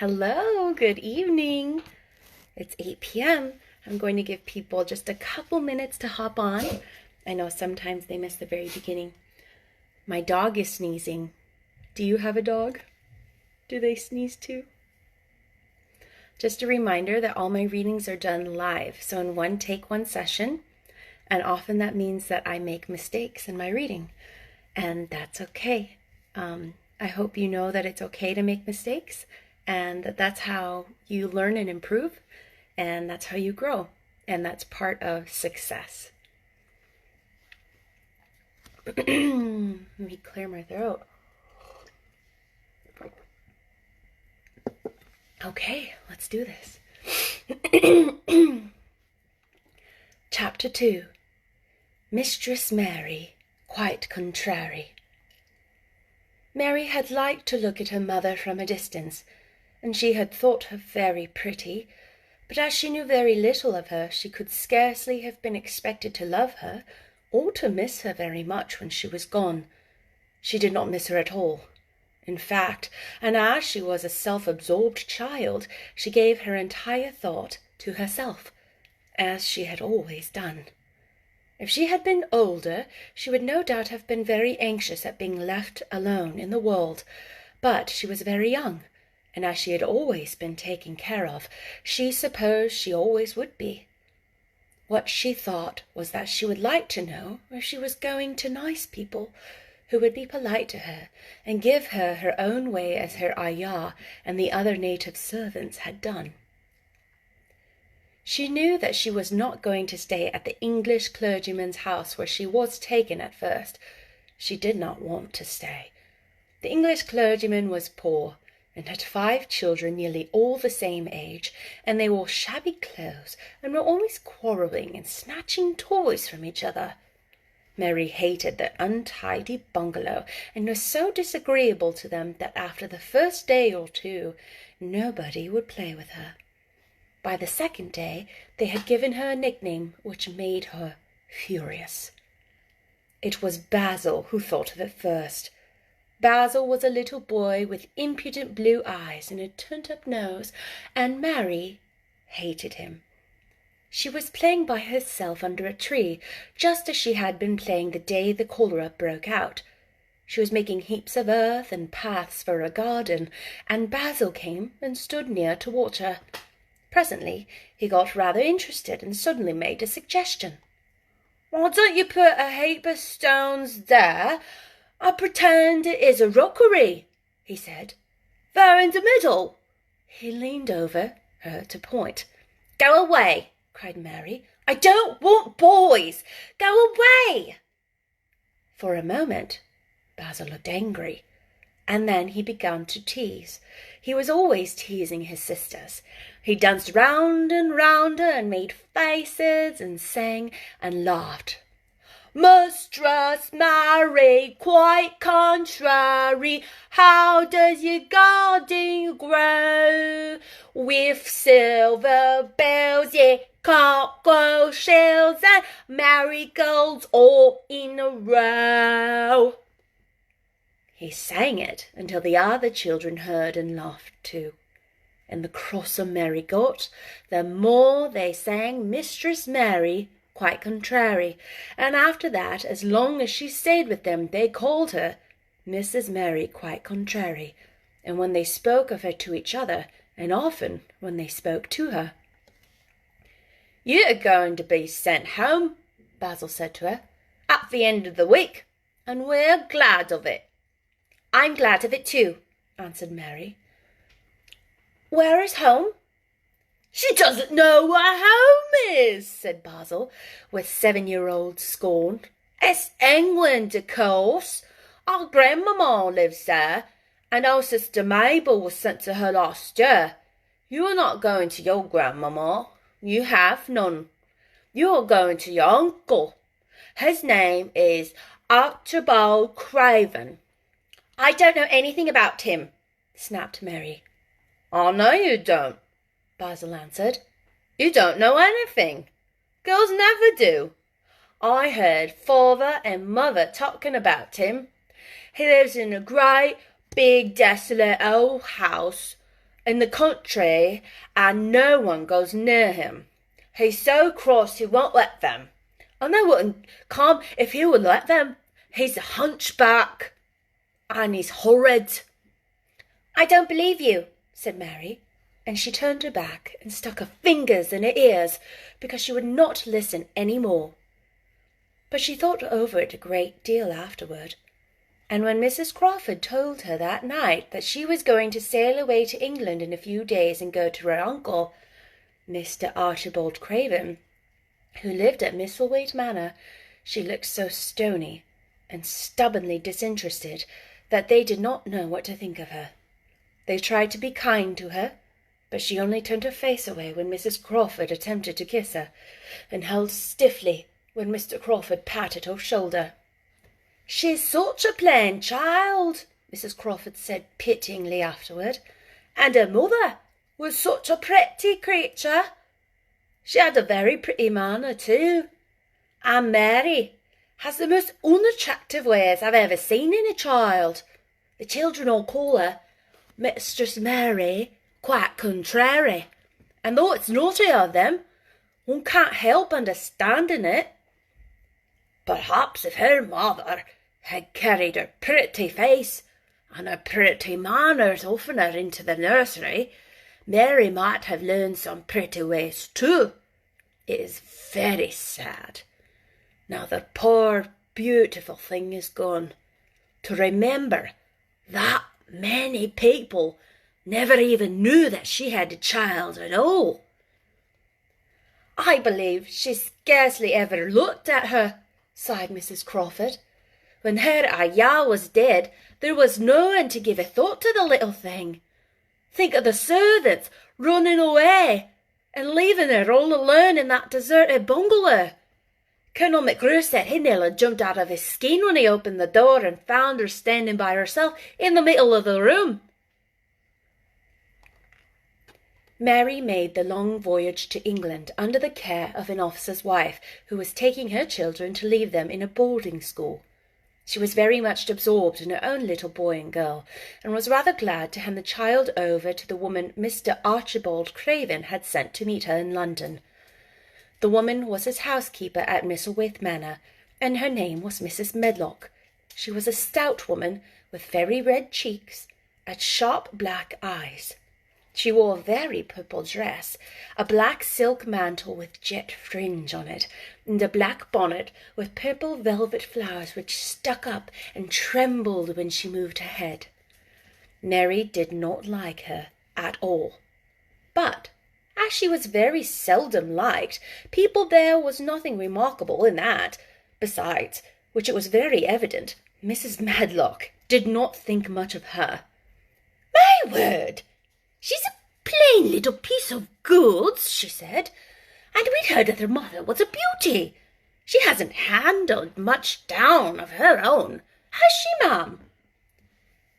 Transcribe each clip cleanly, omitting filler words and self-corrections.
Hello, good evening. It's 8 p.m. I'm going to give people just a couple minutes to hop on. I know sometimes they miss the very beginning. My dog is sneezing. Do you have a dog? Do they sneeze too? Just a reminder that all my readings are done live, so in one take, one session, and often that means that I make mistakes in my reading, and that's okay. I hope you know that it's okay to make mistakes, and that's how you learn and improve, and that's how you grow, and that's part of success. Let me clear my throat. Okay, let's do this. Chapter 2. Mistress Mary, quite contrary. Mary had liked to look at her mother from a distance, and she had thought her very pretty, but as she knew very little of her, she could scarcely have been expected to love her, or to miss her very much when she was gone. She did not miss her at all. In fact, and as she was a self-absorbed child, she gave her entire thought to herself, as she had always done. If she had been older, she would no doubt have been very anxious at being left alone in the world, but she was very young, and as she had always been taken care of, she supposed she always would be. What she thought was that she would like to know if she was going to nice people, who would be polite to her, and give her her own way as her ayah and the other native servants had done. She knew that she was not going to stay at the English clergyman's house where she was taken at first. She did not want to stay. The English clergyman was poor, and had 5 children nearly all the same age, and they wore shabby clothes and were always quarrelling and snatching toys from each other. Mary hated the untidy bungalow, and was so disagreeable to them that after the first day or two, nobody would play with her. By the second day, they had given her a nickname which made her furious. It was Basil who thought of it first. Basil was a little boy with impudent blue eyes and a turned-up nose, and Mary hated him. She was playing by herself under a tree, just as she had been playing the day the cholera broke out. She was making heaps of earth and paths for a garden, and Basil came and stood near to watch her. Presently he got rather interested and suddenly made a suggestion. "Why don't you put a heap of stones there? I pretend it is a rockery," he said. "There in the middle." He leaned over her to point. "Go away," cried Mary. "I don't want boys. Go away." For a moment Basil looked angry, and then he began to tease. He was always teasing his sisters. He danced round and round her and made faces and sang and laughed. "Mistress Mary, quite contrary, how does your garden grow? With silver bells, ye can't grow shells and marigolds all in a row." He sang it until the other children heard and laughed too. And the crosser Mary got, the more they sang Mistress Mary, quite contrary, and after that, as long as she stayed with them, they called her Mrs. Mary, quite contrary, and when they spoke of her to each other, and often when they spoke to her. "You're going to be sent home," Basil said to her, "at the end of the week, and we're glad of it." "I'm glad of it too," answered Mary. "Where is home?" "She doesn't know where home is," said Basil, with 7-year-old scorn. "It's England, of course. Our grandmamma lives there, and our sister Mabel was sent to her last year. You're not going to your grandmamma. You have none. You're going to your uncle. His name is Archibald Craven." "I don't know anything about him," snapped Mary. "I know you don't," Basil answered. "You don't know anything. Girls never do. I heard father and mother talking about him. He lives in a great, big, desolate old house, in the country, and no one goes near him. He's so cross he won't let them. And they wouldn't come if he would let them. He's a hunchback, and he's horrid." "I don't believe you," said Mary, and she turned her back and stuck her fingers in her ears because she would not listen any more. But she thought over it a great deal afterward, and when Mrs. Crawford told her that night that she was going to sail away to England in a few days and go to her uncle, Mr. Archibald Craven, who lived at Misselthwaite Manor, she looked so stony and stubbornly disinterested that they did not know what to think of her. They tried to be kind to her, but she only turned her face away when Mrs. Crawford attempted to kiss her, and held stiffly when Mr. Crawford patted her shoulder. "She's such a plain child," Mrs. Crawford said pityingly afterward, "and her mother was such a pretty creature. She had a very pretty manner too, and Mary has the most unattractive ways I've ever seen in a child. The children all call her Mistress Mary, quite contrary, and though it's naughty of them, one can't help understanding it. Perhaps if her mother had carried her pretty face and her pretty manners oftener into the nursery, Mary might have learned some pretty ways too. It is very sad. Now the poor beautiful thing is gone. To remember that many people never even knew that she had a child at all." "I believe she scarcely ever looked at her," sighed Mrs. Crawford. "When her ayah was dead, there was no one to give a thought to the little thing. Think of the servants running away and leaving her all alone in that deserted bungalow. Colonel McGrew said he nearly jumped out of his skin when he opened the door and found her standing by herself in the middle of the room." Mary made the long voyage to England under the care of an officer's wife who was taking her children to leave them in a boarding school. She was very much absorbed in her own little boy and girl, and was rather glad to hand the child over to the woman Mr. Archibald Craven had sent to meet her in London. The woman was his housekeeper at Misselthwaite Manor, and her name was Mrs. Medlock. She was a stout woman with very red cheeks and sharp black eyes. She wore a very purple dress, a black silk mantle with jet fringe on it, and a black bonnet with purple velvet flowers which stuck up and trembled when she moved her head. Mary did not like her at all, but as she was very seldom liked, people there was nothing remarkable in that. Besides which it was very evident Mrs. Medlock did not think much of her. "My word! She's a plain little piece of goods," she said, "and we'd heard that her mother was a beauty. She hasn't handled much down of her own, has she, ma'am?"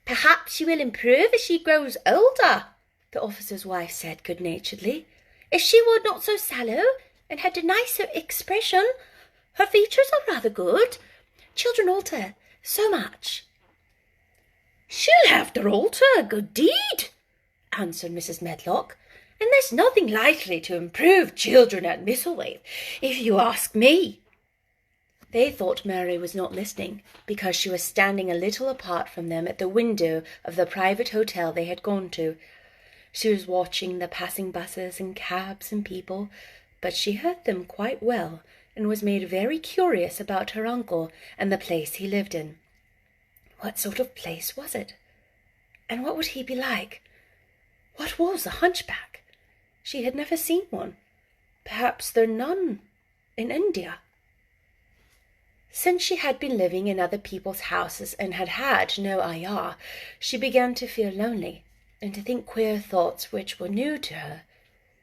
"Perhaps she will improve as she grows older," the officer's wife said good-naturedly. "If she were not so sallow and had a nicer expression, her features are rather good. Children alter so much." "She'll have to alter a good deed," answered Mrs. Medlock, "and there's nothing likely to improve children at Misselthwaite, if you ask me." They thought Mary was not listening, because she was standing a little apart from them at the window of the private hotel they had gone to. She was watching the passing buses and cabs and people, but she heard them quite well, and was made very curious about her uncle and the place he lived in. What sort of place was it? And what would he be like? What was a hunchback? She had never seen one. Perhaps there are none in India. Since she had been living in other people's houses and had had no ayah, she began to feel lonely and to think queer thoughts which were new to her.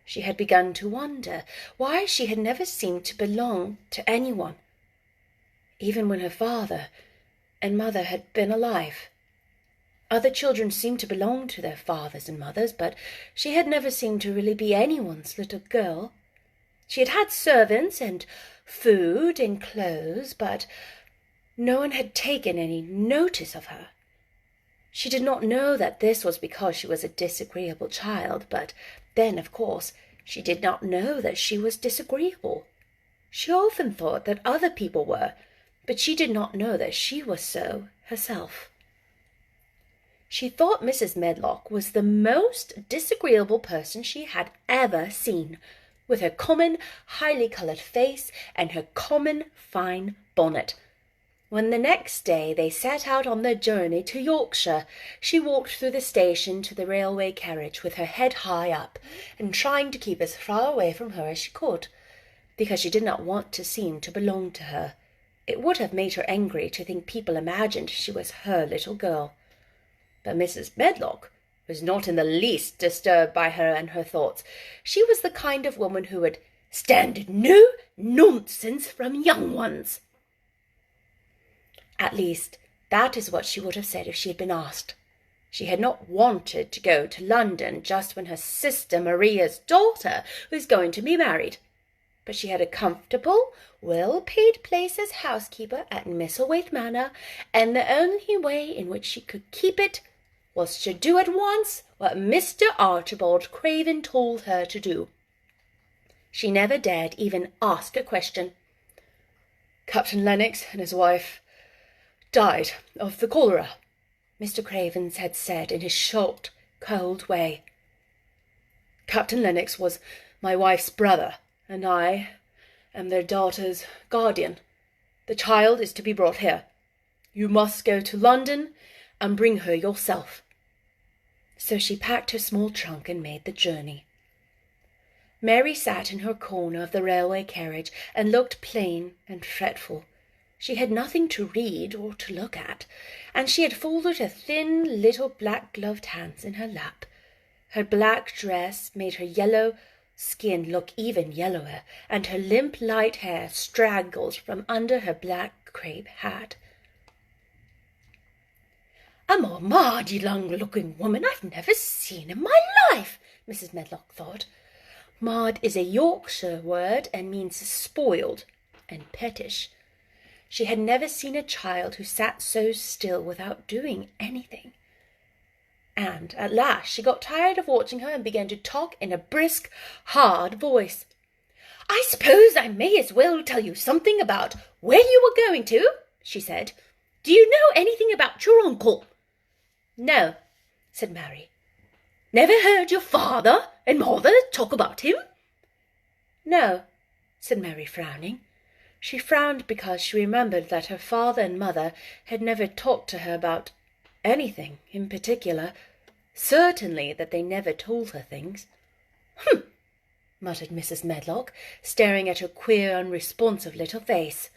She had begun to wonder why she had never seemed to belong to anyone, even when her father and mother had been alive. Other children seemed to belong to their fathers and mothers, but she had never seemed to really be anyone's little girl. She had had servants and food and clothes, but no one had taken any notice of her. She did not know that this was because she was a disagreeable child, but then, of course, she did not know that she was disagreeable. She often thought that other people were, but she did not know that she was so herself. She thought Mrs. Medlock was the most disagreeable person she had ever seen, with her common, highly coloured face and her common, fine bonnet. When the next day they set out on their journey to Yorkshire, she walked through the station to the railway carriage with her head high up and trying to keep as far away from her as she could, because she did not want to seem to belong to her. It would have made her angry to think people imagined she was her little girl. But Mrs. Medlock was not in the least disturbed by her and her thoughts. She was the kind of woman who would stand no nonsense from young ones. At least, that is what she would have said if she had been asked. She had not wanted to go to London just when her sister Maria's daughter was going to be married. But she had a comfortable, well-paid place as housekeeper at Misselthwaite Manor, and the only way in which she could keep it was to do at once what Mr. Archibald Craven told her to do. She never dared even ask a question. Captain Lennox and his wife died of the cholera, Mr. Craven had said in his short, cold way. Captain Lennox was my wife's brother, and I am their daughter's guardian. The child is to be brought here. You must go to London and bring her yourself. So she packed her small trunk and made the journey. Mary sat in her corner of the railway carriage and looked plain and fretful. She had nothing to read or to look at, and she had folded her thin little black-gloved hands in her lap. Her black dress made her yellow skin look even yellower, and her limp light hair straggled from under her black crape hat. "A more Maud-looking woman I've never seen in my life," Mrs. Medlock thought. Maud is a Yorkshire word and means spoiled and pettish. She had never seen a child who sat so still without doing anything. And at last she got tired of watching her and began to talk in a brisk, hard voice. "I suppose I may as well tell you something about where you were going to," she said. "Do you know anything about your uncle?" "No," said Mary. "Never heard your father and mother talk about him?" "No," said Mary, frowning. She frowned because she remembered that her father and mother had never talked to her about anything in particular. Certainly that they never told her things. "Humph!" muttered Mrs. Medlock, staring at her queer, unresponsive little face.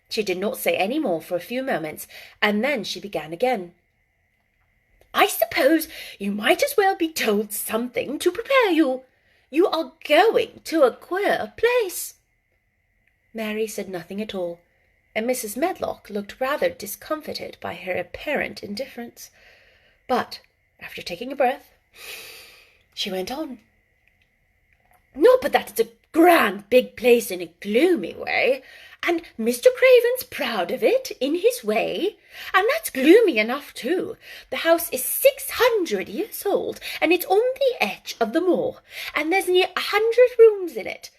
She did not say any more for a few moments, and then she began again. "I suppose you might as well be told something to prepare you. You are going to a queer place." Mary said nothing at all, and Mrs. Medlock looked rather discomfited by her apparent indifference. But, after taking a breath, she went on. "Not but that it's a grand big place in a gloomy way, and Mr. Craven's proud of it in his way, and that's gloomy enough too. The house is 600 years old, and it's on the edge of the moor, and there's near 100 rooms in it,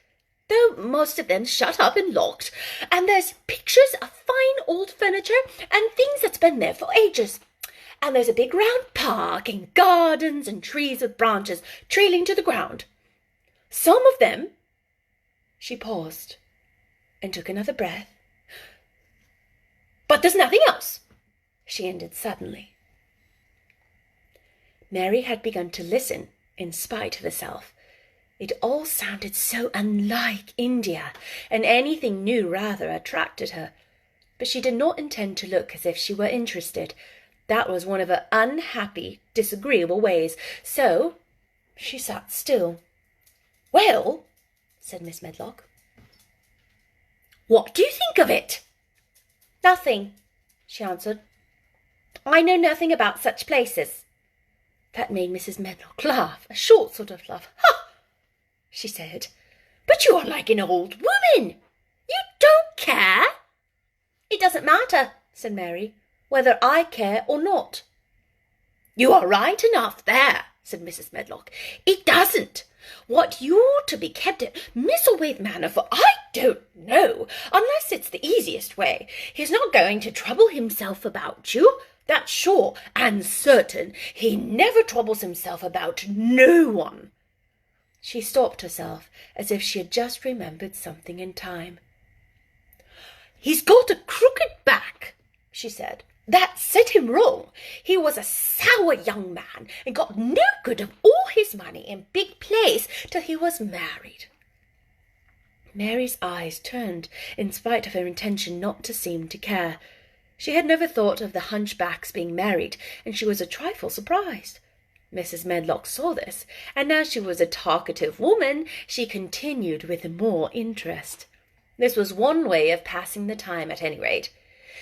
though most of them shut up and locked, and there's pictures of fine old furniture and things that's been there for ages. And there's a big round park and gardens and trees with branches trailing to the ground. Some of them—" She paused and took another breath. "But there's nothing else," she ended suddenly. Mary had begun to listen in spite of herself. It all sounded so unlike India, and anything new rather attracted her. But she did not intend to look as if she were interested. That was one of her unhappy, disagreeable ways. So she sat still. "Well," said Miss Medlock, "what do you think of it?" "Nothing," she answered. "I know nothing about such places." That made Mrs. Medlock laugh, a short sort of laugh. "Ha!" she said. "But you are like an old woman. You don't care." "It doesn't matter," said Mary, "whether I care or not." "You are right enough there," said Mrs. Medlock. "It doesn't. What you're to be kept at Misselthwaite Manor for, I don't know, unless it's the easiest way. He's not going to trouble himself about you, that's sure and certain. He never troubles himself about no one." She stopped herself, as if she had just remembered something in time. "He's got a crooked back," she said. "That set him wrong. He was a sour young man and got no good of all his money in big place till he was married." Mary's eyes turned, in spite of her intention not to seem to care. She had never thought of the hunchback's being married, and she was a trifle surprised. Mrs. Medlock saw this, and as she was a talkative woman, she continued with more interest. This was one way of passing the time, at any rate.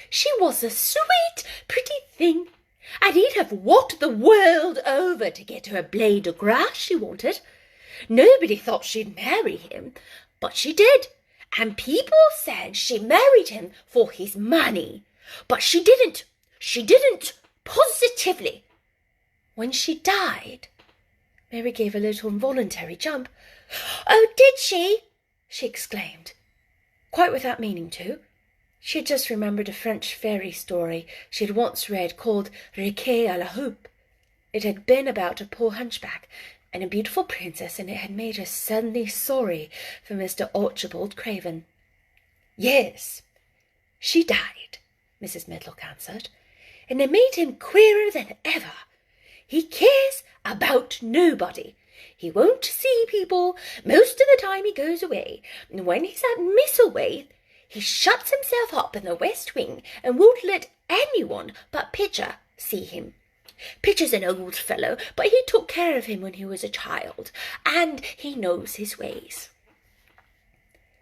"She was a sweet, pretty thing, and he'd have walked the world over to get her a blade of grass she wanted. Nobody thought she'd marry him, but she did, and people said she married him for his money. But she didn't. She didn't, positively. When she died—" Mary gave a little involuntary jump. "Oh, did she?" she exclaimed, quite without meaning to. She had just remembered a French fairy story she had once read called Riquet à la Houppe. It had been about a poor hunchback and a beautiful princess, and it had made her suddenly sorry for Mr. Archibald Craven. "Yes, she died," Mrs. Medlock answered, "and it made him queerer than ever. He cares about nobody. He won't see people. Most of the time he goes away, and when he's at Misselthwaite, he shuts himself up in the west wing and won't let anyone but Pitcher see him. Pitcher's an old fellow, but he took care of him when he was a child, and he knows his ways."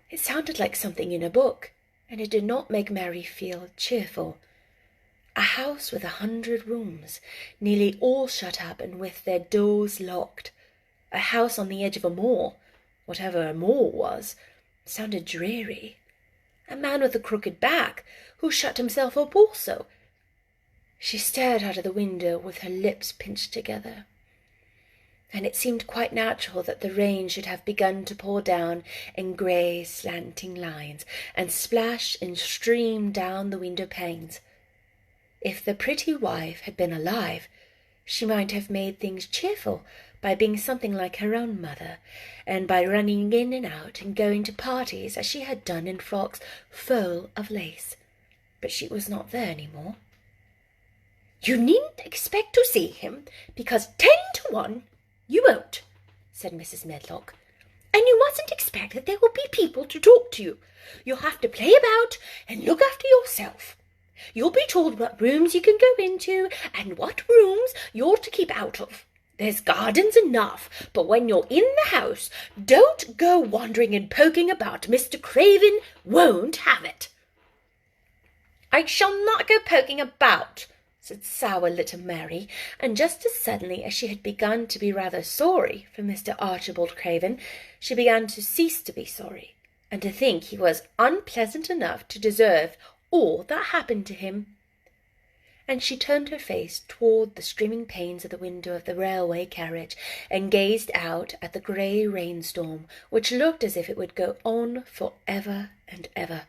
It sounded like something in a book, and it did not make Mary feel cheerful. A house with 100 rooms, nearly all shut up and with their doors locked. A house on the edge of a moor, whatever a moor was, sounded dreary. A man with a crooked back, who shut himself up also. She stared out of the window with her lips pinched together, and it seemed quite natural that the rain should have begun to pour down in grey slanting lines and splash and stream down the window panes. If the pretty wife had been alive, she might have made things cheerful by being something like her own mother, and by running in and out and going to parties as she had done in frocks full of lace. But she was not there any more. "You needn't expect to see him, because 10 to 1 you won't," said Mrs. Medlock. "And you mustn't expect that there will be people to talk to you. You'll have to play about and look after yourself. You'll be told what rooms you can go into and what rooms you're to keep out of. There's gardens enough, but when you're in the house, don't go wandering and poking about. Mr. Craven won't have it." "I shall not go poking about," said sour little Mary, and just as suddenly as she had begun to be rather sorry for Mr. Archibald Craven, she began to cease to be sorry, and to think he was unpleasant enough to deserve all that happened to him. And she turned her face toward the streaming panes of the window of the railway carriage and gazed out at the grey rainstorm, which looked as if it would go on for ever and ever.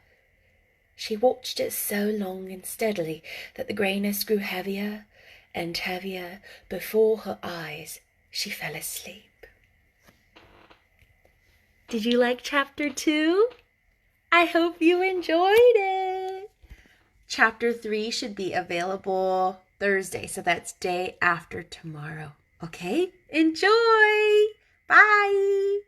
She watched it so long and steadily that the greyness grew heavier and heavier before her eyes. She fell asleep. Did you like Chapter 2? I hope you enjoyed it. Chapter 3 should be available Thursday, so that's day after tomorrow. Okay? Enjoy! Bye!